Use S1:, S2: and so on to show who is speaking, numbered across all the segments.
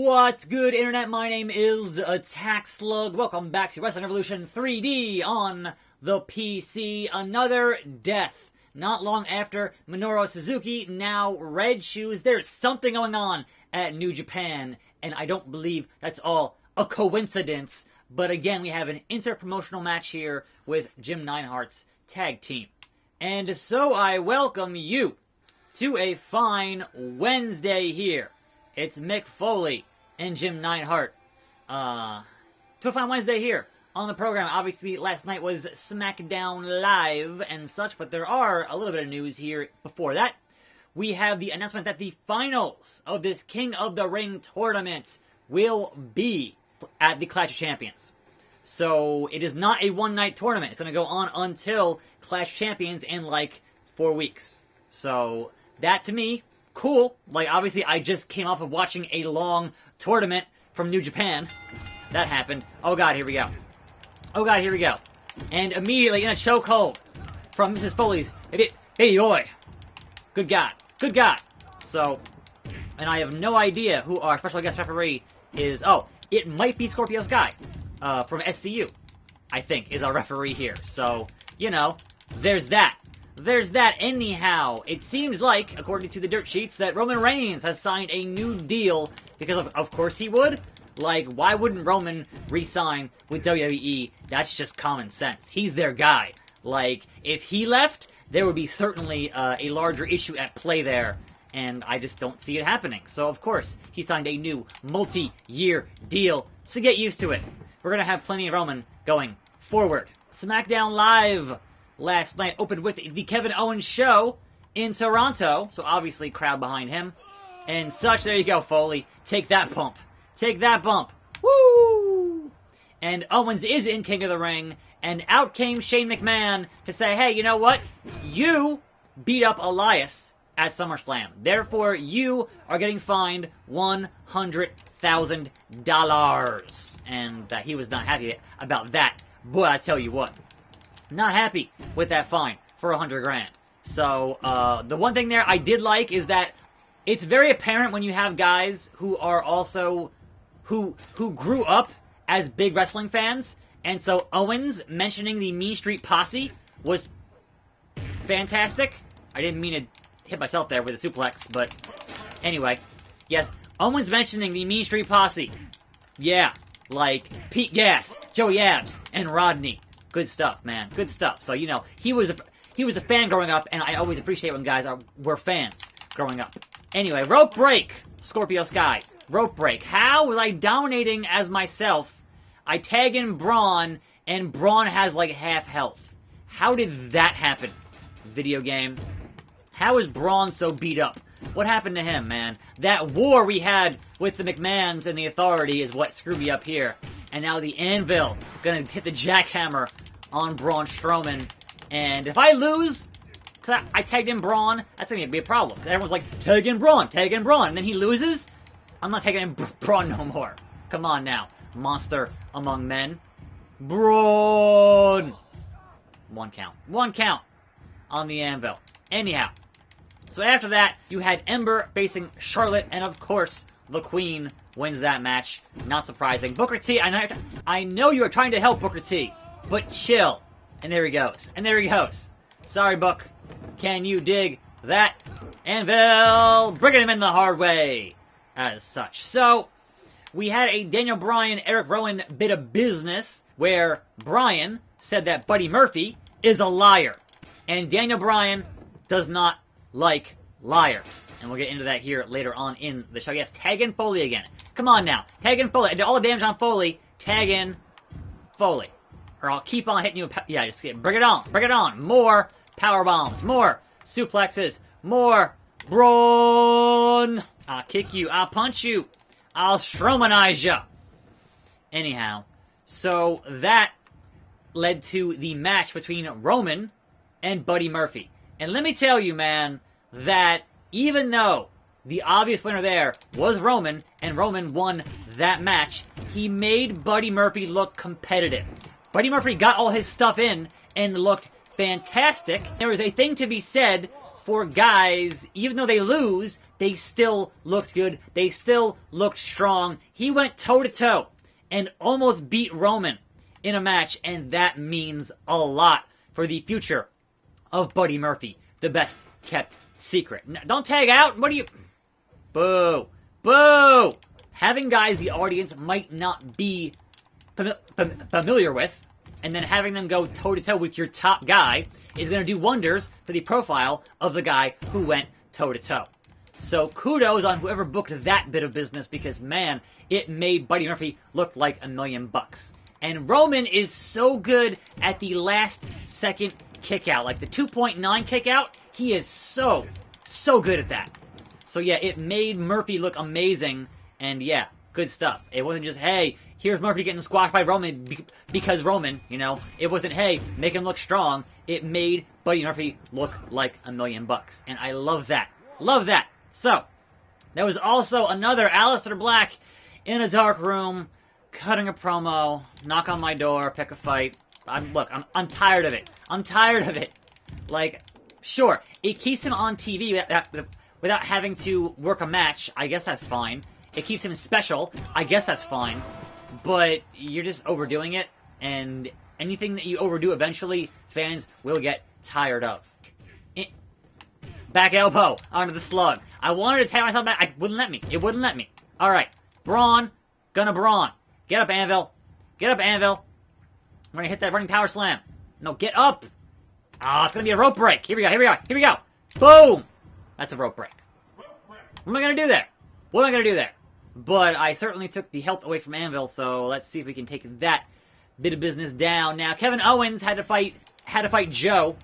S1: What's good, Internet? My name is Attack Slug. Welcome back to Wrestling Revolution 3D on the PC. Another death. Not long after Minoru Suzuki, now Red Shoes. There's something going on at New Japan, and I don't believe that's all a coincidence. But again, we have an inter-promotional match here with Jim Neidhart's tag team. And so I welcome you to a fine Wednesday here. It's Mick Foley and Jim Neidhart. To a fine Wednesday here on the program. Obviously, last night was SmackDown Live and such, but there are a little bit of news here before that. We have the announcement that the finals of this King of the Ring tournament will be at the Clash of Champions. So, it is not a one-night tournament. It's going to go on until Clash of Champions in, like, 4 weeks. So, that to me, cool. Like, obviously, I just came off of watching a long tournament from New Japan. That happened. Oh god, here we go. Oh god, here we go. And immediately in a chokehold from Mrs. Foley's baby boy. Good god. Good god. So, and I have no idea who our special guest referee is. Oh, it might be Scorpio Sky from SCU, I think, is our referee here. So, you know, there's that. There's that. Anyhow, it seems like, according to the dirt sheets, that Roman Reigns has signed a new deal because of course he would. Like, why wouldn't Roman re-sign with WWE? That's just common sense. He's their guy. Like, if he left, there would be certainly a larger issue at play there, and I just don't see it happening. So, of course, he signed a new multi-year deal, so get used to it. We're going to have plenty of Roman going forward. SmackDown Live last night opened with the Kevin Owens show in Toronto, so obviously crowd behind him and such. There you go, Foley. Take that bump. Take that bump. Woo! And Owens is in King of the Ring, and out came Shane McMahon to say, hey, you know what? You beat up Elias at SummerSlam. Therefore, you are getting fined $100,000. And he was not happy about that. Boy, I tell you what. Not happy with that fine for $100,000. So, the one thing there I did like is that it's very apparent when you have guys who are also, who grew up as big wrestling fans. And so Owens mentioning the Mean Street Posse was fantastic. I didn't mean to hit myself there with a suplex, but anyway. Yes, Owens mentioning the Mean Street Posse. Yeah, like Pete Gas, Joey Abs, and Rodney. Good stuff, man. Good stuff. So, you know, he was a fan growing up, and I always appreciate when guys were fans growing up. Anyway, rope break. Scorpio Sky. Rope break. How was I dominating as myself? I tag in Braun, and Braun has like half health. How did that happen? Video game. How is Braun so beat up? What happened to him, man? That war we had with the McMahons and the Authority is what screwed me up here. And now the Anvil gonna hit the jackhammer on Braun Strowman. And if I lose, because I tagged in Braun, that's gonna be a problem. Because everyone's like, tag in Braun, tag in Braun. And then he loses, I'm not tagging in Braun no more. Come on now. Monster among men. Braun! One count. One count on the Anvil. Anyhow. So after that, you had Ember facing Charlotte, and of course, the Queen wins that match. Not surprising. Booker T, I know you are trying to help Booker T, but chill. And there he goes. And there he goes. Sorry, Book. Can you dig that? Anvil bringing him in the hard way. As such. So, we had a Daniel Bryan, Eric Rowan bit of business where Bryan said that Buddy Murphy is a liar. And Daniel Bryan does not like liars. And we'll get into that here later on in the show. Yes, tag in Foley again. Come on now. Tag in Foley. I did all the damage on Foley. Tag in Foley. Or I'll keep on hitting you. Yeah, just bring it on. Bring it on. More power bombs. More suplexes. More Braun. I'll kick you. I'll punch you. I'll Strowmanize ya. Anyhow, so that led to the match between Roman and Buddy Murphy. And let me tell you, man, that even though the obvious winner there was Roman, and Roman won that match, he made Buddy Murphy look competitive. Buddy Murphy got all his stuff in and looked fantastic. There was a thing to be said for guys, even though they lose, they still looked good. They still looked strong. He went toe-to-toe and almost beat Roman in a match, and that means a lot for the future of Buddy Murphy, the best kept secret. Don't tag out. What are you... Boo. Boo! Having guys the audience might not be familiar with, and then having them go toe-to-toe with your top guy is going to do wonders for the profile of the guy who went toe-to-toe. So kudos on whoever booked that bit of business, because, man, it made Buddy Murphy look like $1 million. And Roman is so good at the last-second kick-out. Like the 2.9 kick-out, he is so good at that. So, yeah, it made Murphy look amazing, and, yeah, good stuff. It wasn't just, hey, here's Murphy getting squashed by Roman because Roman, you know. It wasn't, hey, make him look strong. It made Buddy Murphy look like $1 million. And I love that. Love that. So, there was also another Aleister Black in a dark room, cutting a promo, knock on my door, pick a fight. I'm tired of it. I'm tired of it. Like, sure, it keeps him on TV without having to work a match. I guess that's fine. It keeps him special. I guess that's fine. But you're just overdoing it, and anything that you overdo eventually, fans will get tired of. Back elbow onto the slug. I wanted to tag myself back. It wouldn't let me. It wouldn't let me. Alright. Braun. Gonna Braun. Get up, Anvil. Get up, Anvil. I'm gonna hit that running power slam. No, get up. Ah, it's gonna be a rope break. Here we go, here we go, here we go. Boom! That's a rope break. What am I gonna do there? What am I gonna do there? But I certainly took the health away from Anvil, so let's see if we can take that bit of business down. Now, Kevin Owens had to fight Joe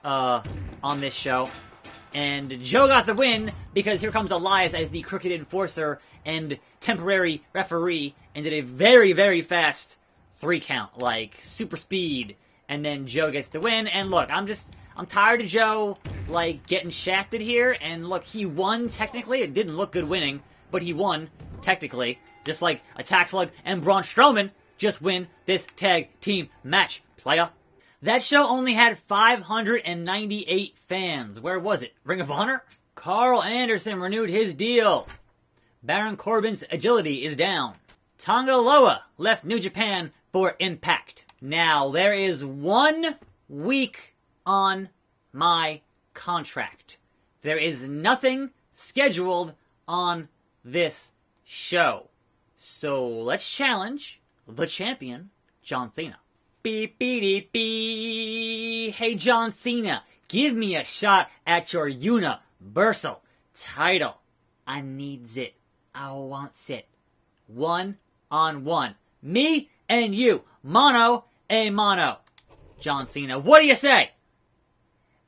S1: on this show. And Joe got the win because here comes Elias as the crooked enforcer and temporary referee and did a very, very fast 3 count, like super speed. And then Joe gets the win. And look, I'm tired of Joe, like, getting shafted here. And look, he won technically. It didn't look good winning, but he won technically. Just like Attack Slug and Braun Strowman just win this tag team match, playa. That show only had 598 fans. Where was it? Ring of Honor? Carl Anderson renewed his deal. Baron Corbin's agility is down. Tonga Loa left New Japan for Impact. Now, there is 1 week on my contract. There is nothing scheduled on this show. So, let's challenge the champion, John Cena. Beep, beep, beep, beep. Hey, John Cena, give me a shot at your Universal title. I needs it. I wants it. 1-on-1. Me and you. Mono a mono. John Cena, what do you say?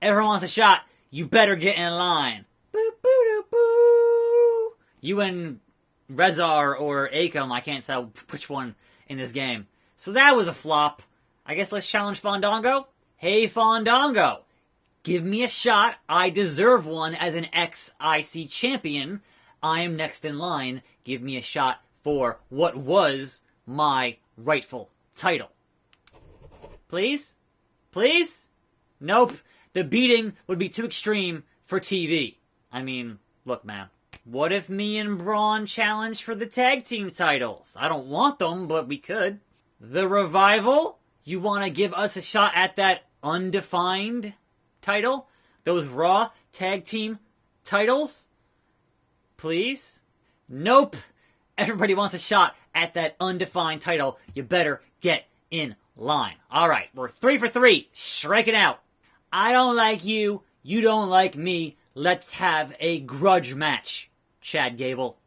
S1: Everyone wants a shot. You better get in line. Boo, boo, doo, boo. You and Rezar or Akam, I can't tell which one in this game. So that was a flop. I guess let's challenge Fandango. Hey, Fandango. Give me a shot. I deserve one as an ex-IC champion. I am next in line. Give me a shot for what was my rightful title. Please? Please? Nope. The beating would be too extreme for TV. I mean, look, man. What if me and Braun challenged for the tag team titles? I don't want them, but we could. The Revival? You want to give us a shot at that undefined title? Those Raw tag team titles? Please? Nope. Everybody wants a shot at that undefined title. You better get in line. Alright, we're 3 for 3. Striking out. I don't like you. You don't like me. Let's have a grudge match, Chad Gable.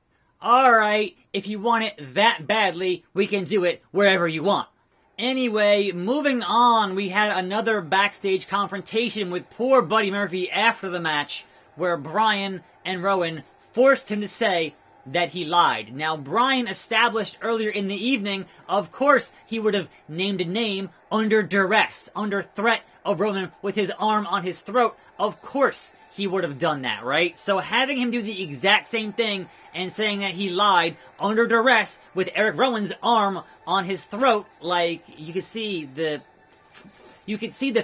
S1: Alright, if you want it that badly, we can do it wherever you want. Anyway, moving on, we had another backstage confrontation with poor Buddy Murphy after the match, where Bryan and Rowan forced him to say that he lied. Now, Bryan established earlier in the evening, of course, he would have named a name under duress, under threat of Roman with his arm on his throat. Of course, he would have done that, right? So having him do the exact same thing and saying that he lied under duress with Eric Rowan's arm on his throat, like, you could see the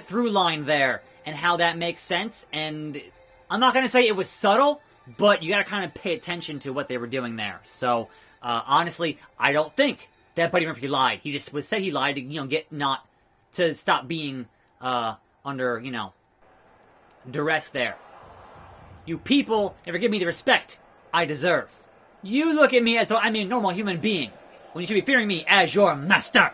S1: through line there. and how that makes sense. And I'm not going to say it was subtle, but you got to kind of pay attention to what they were doing there. So, honestly, I don't think that Buddy Murphy lied. He just said he lied to, get not to stop being under, duress there. You people never give me the respect I deserve. You look at me as though I'm a normal human being, when you should be fearing me as your master.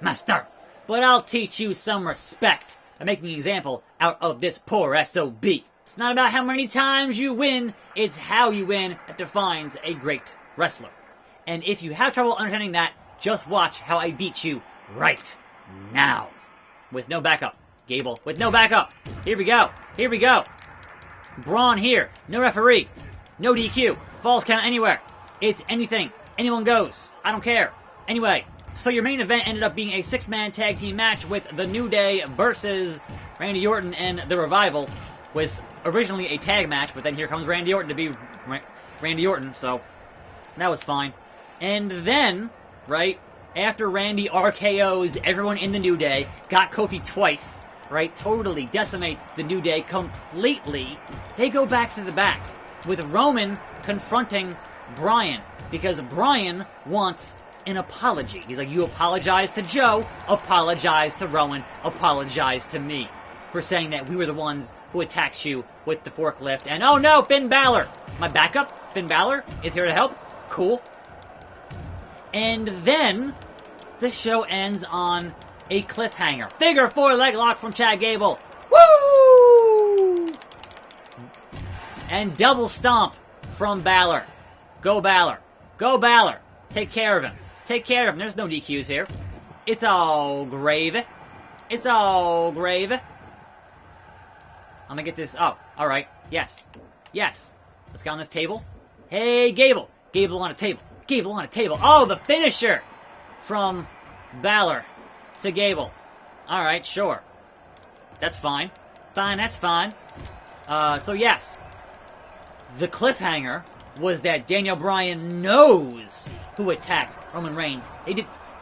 S1: Master. But I'll teach you some respect by making an example out of this poor SOB. It's not about how many times you win, it's how you win that defines a great wrestler. And if you have trouble understanding that, just watch how I beat you right now. With no backup. Gable, with no backup. Here we go. Here we go. Braun here. No referee. No DQ. Falls count anywhere. It's anything. Anyone goes. I don't care. Anyway, so your main event ended up being a 6-man tag team match with The New Day versus Randy Orton and The Revival. Was originally a tag match, but then here comes Randy Orton to be Randy Orton, so that was fine. And then, right, after Randy RKO's everyone in The New Day, got Kofi twice, right, totally decimates The New Day completely, they go back to the back, with Roman confronting Bryan, because Bryan wants an apology. He's like, you apologize to Joe, apologize to Rowan, apologize to me for saying that we were the ones who attacked you with the forklift. And oh no, Finn Balor! My backup, Finn Balor, is here to help. Cool. And then the show ends on a cliffhanger. Figure 4 leg lock from Chad Gable. Woo! And double stomp from Balor. Go Balor. Go Balor. Take care of him. Take care of him. There's no DQs here. It's all gravy. It's all gravy. I'm gonna get this. Oh, alright. Yes. Yes. Let's get on this table. Hey, Gable. Gable on a table. Gable on a table. Oh, the finisher! From Balor to Gable. Alright, sure. That's fine. Fine, that's fine. So yes. The cliffhanger was that Daniel Bryan knows who attacked Roman Reigns.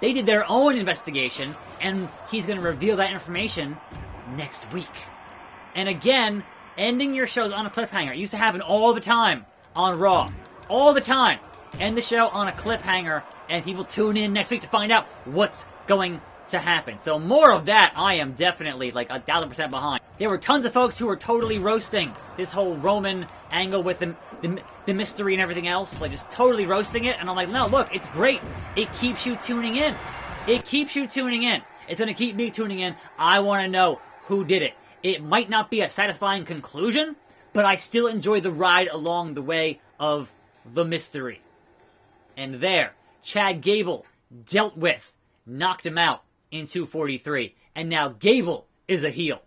S1: They did their own investigation, and he's gonna reveal that information next week. And again, ending your shows on a cliffhanger. It used to happen all the time on Raw. All the time. End the show on a cliffhanger, and people tune in next week to find out what's going to happen. So more of that, I am definitely like 1,000% behind. There were tons of folks who were totally roasting this whole Roman angle with the mystery and everything else. Like, just totally roasting it. And I'm like, no, look, it's great. It keeps you tuning in. It keeps you tuning in. It's going to keep me tuning in. I want to know who did it. It might not be a satisfying conclusion, but I still enjoy the ride along the way of the mystery. And there, Chad Gable dealt with, knocked him out in 243. And now Gable is a heel.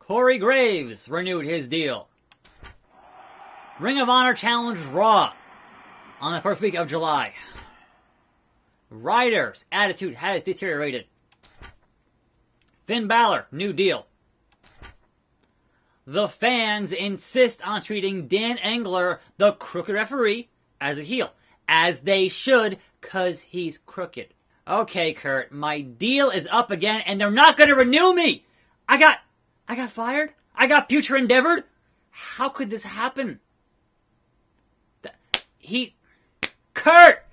S1: Corey Graves renewed his deal. Ring of Honor challenged Raw on the first week of July. Ryder's attitude has deteriorated. Finn Balor, new deal. The fans insist on treating Dan Engler, the crooked referee, as a heel. As they should, cause he's crooked. Okay, Kurt, my deal is up again, and they're not gonna renew me! I got fired? I got future endeavored? How could this happen? Kurt!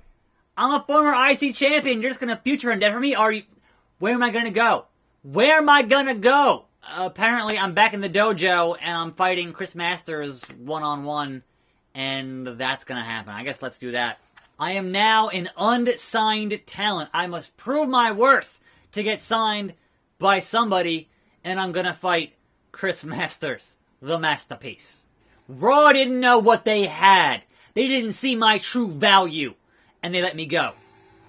S1: I'm a former IC champion, you're just gonna future endeavor me? Where am I gonna go? Where am I gonna go? Apparently, I'm back in the dojo, and I'm fighting Chris Masters one-on-one, and that's gonna happen. I guess let's do that. I am now an unsigned talent. I must prove my worth to get signed by somebody, and I'm gonna fight Chris Masters, the masterpiece. Raw didn't know what they had. They didn't see my true value, and they let me go.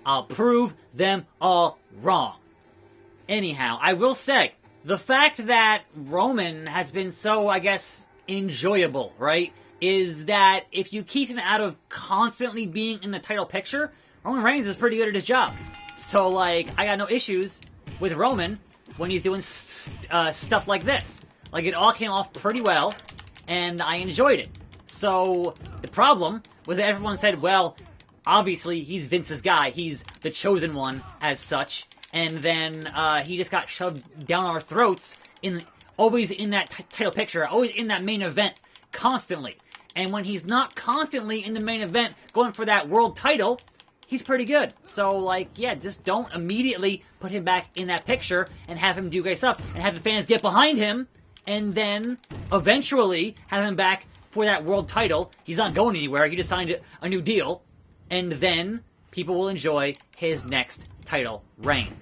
S1: I'll prove them all wrong. Anyhow, I will say, the fact that Roman has been so, I guess, enjoyable, right, is that if you keep him out of constantly being in the title picture, Roman Reigns is pretty good at his job. So, like, I got no issues with Roman when he's doing stuff like this. Like, it all came off pretty well, and I enjoyed it. So, the problem was that everyone said, well, obviously, he's Vince's guy. He's the chosen one, as such. And then he just got shoved down our throats always in that title picture, always in that main event, constantly. And when he's not constantly in the main event going for that world title, he's pretty good. So, like, yeah, just don't immediately put him back in that picture and have him do great stuff and have the fans get behind him and then eventually have him back for that world title. He's not going anywhere. He just signed a new deal. And then people will enjoy his next title reign.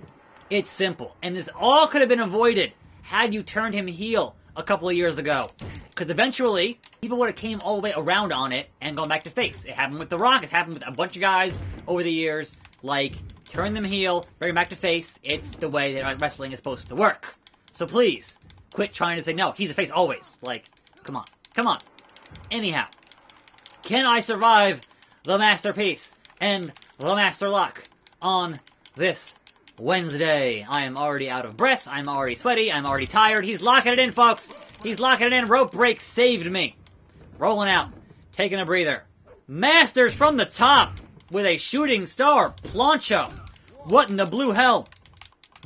S1: It's simple. And this all could have been avoided had you turned him heel a couple of years ago. Because eventually, people would have came all the way around on it and gone back to face. It happened with The Rock. It's happened with a bunch of guys over the years. Like, turn them heel, bring them back to face. It's the way that wrestling is supposed to work. So please, quit trying to say, no, he's the face always. Like, come on. Come on. Anyhow, can I survive the Masterpiece and the Master Lock on this Wednesday? I am already out of breath. I'm already sweaty. I'm already tired. He's locking it in, folks. He's locking it in. Rope break saved me. Rolling out. Taking a breather. Masters from the top with a shooting star plancha. What in the blue hell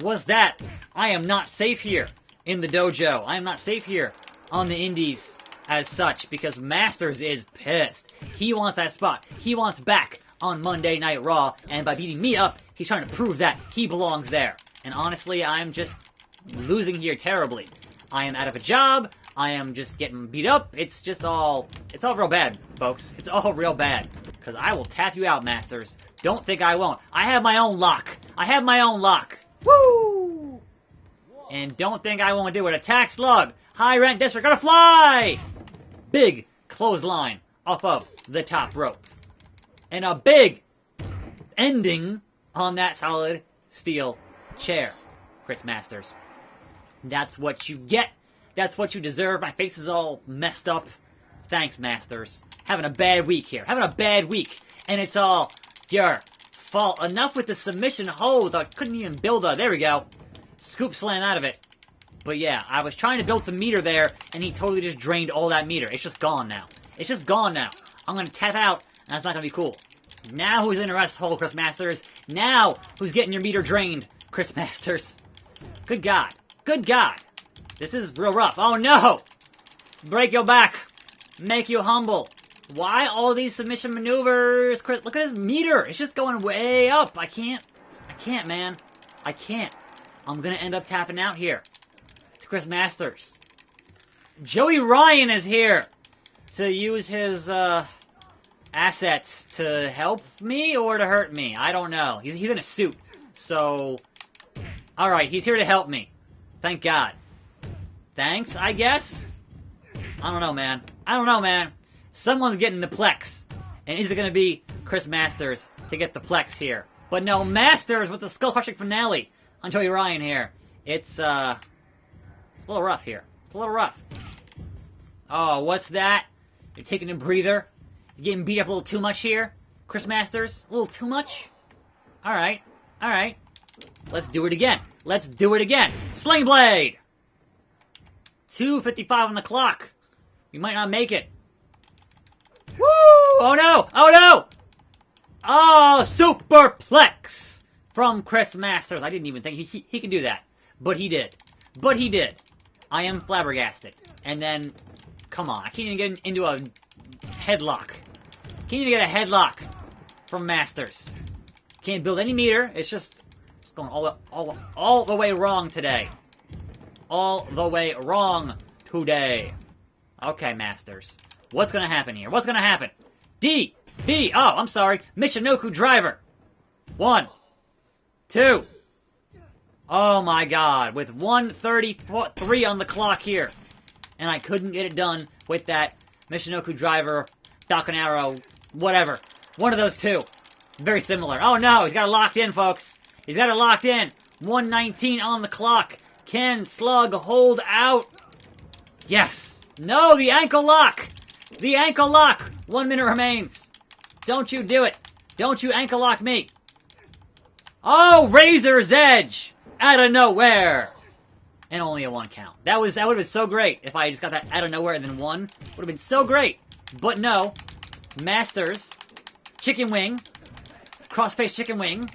S1: was that? I am not safe here in the dojo. I am not safe here on the indies as such because Masters is pissed. He wants that spot. He wants back on Monday Night Raw, and by beating me up, he's trying to prove that he belongs there. And honestly, I'm just losing here terribly. I am out of a job. I am just getting beat up. It's all real bad, folks. It's all real bad. Because I will tap you out, Masters. Don't think I won't. I have my own lock. I have my own lock. Woo! And don't think I won't do it. Attack Slug. High rank district. Gonna fly! Big clothesline off of the top rope. And a big ending on that solid steel chair. Chris Masters. That's what you get. That's what you deserve. My face is all messed up. Thanks, Masters. Having a bad week here. Having a bad week. And it's all your fault. Enough with the submission hold. I couldn't even build a... There we go. Scoop slam out of it. But yeah, I was trying to build some meter there, and he totally just drained all that meter. It's just gone now. It's just gone now. I'm going to tap out, and that's not going to be cool. Now who's in the rest hole, Chris Masters? Now who's getting your meter drained, Chris Masters? Good God. Good God. This is real rough. Oh no! Break your back. Make you humble. Why all these submission maneuvers? Chris, look at his meter. It's just going way up. I can't, man. I can't. I'm going to end up tapping out here. It's Chris Masters. Joey Ryan is here to use his assets to help me or to hurt me. I don't know. He's in a suit. So, alright, he's here to help me. Thank God. Thanks, I guess? I don't know, man. I don't know, man. Someone's getting the plex. And is it going to be Chris Masters to get the plex here? But no, Masters with the skull-crushing finale on Joey Ryan here. It's a little rough here. It's a little rough. Oh, what's that? You're taking a breather? You're getting beat up a little too much here? Chris Masters? A little too much? Alright. Alright. Let's do it again. Let's do it again. Sling Blade! 2:55 on the clock. We might not make it. Woo! Oh no! Oh no! Oh, superplex from Chris Masters. I didn't even think he could do that. But he did. But he did. I am flabbergasted. And then, come on. I can't even get into a headlock. Can't even get a headlock from Masters. Can't build any meter. It's just going all the way wrong today. All the way wrong today. Okay, Masters. What's going to happen here? What's going to happen? D. B. Oh, I'm sorry. Michinoku driver. 1, 2. Oh my God. With 1:33 on the clock here. And I couldn't get it done with that Michinoku driver, Falcon Arrow, whatever. One of those two. Very similar. Oh no, he's got it locked in, folks. He's got it locked in. 1:19 on the clock. Can Slug hold out? Yes. No, the ankle lock. The ankle lock. 1 minute remains. Don't you do it. Don't you ankle lock me. Oh, Razor's Edge. Out of nowhere. And only a 1 count. That would have been so great if I just got that out of nowhere and then 1. Would have been so great. But no. Masters. Chicken wing. Crossface chicken wing.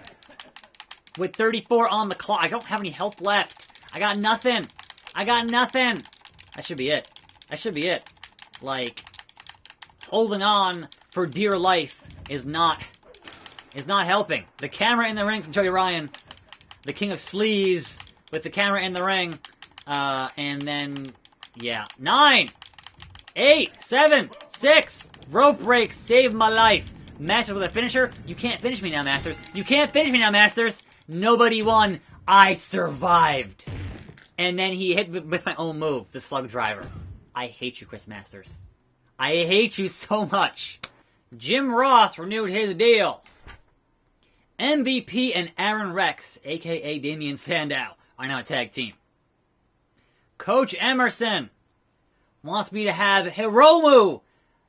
S1: With 34 on the clock. I don't have any health left. I got nothing. I got nothing. That should be it. That should be it. Like, holding on for dear life is not helping. The camera in the ring from Joey Ryan, the king of sleaze with the camera in the ring, and then, yeah. 9, 8, 7, 6, rope break, saved my life. Masters with a finisher. You can't finish me now, Masters. You can't finish me now, Masters. Nobody won. I survived. And then he hit with my own move, the slug driver. I hate you, Chris Masters. I hate you so much. Jim Ross renewed his deal. MVP and Aaron Rex, a.k.a. Damian Sandow, are now a tag team. Coach Emerson wants me to have Hiromu.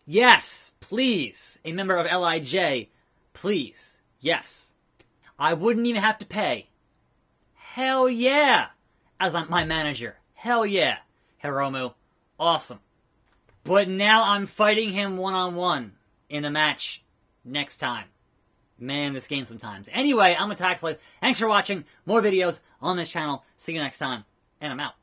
S1: Yes, please. A member of LIJ. Please. Yes. I wouldn't even have to pay. Hell yeah. As my manager. Hell yeah. Hiromu. Awesome. But now I'm fighting him one-on-one in a match next time. Man, this game sometimes. Anyway, I'm Attack Slug. Thanks for watching. More videos on this channel. See you next time. And I'm out.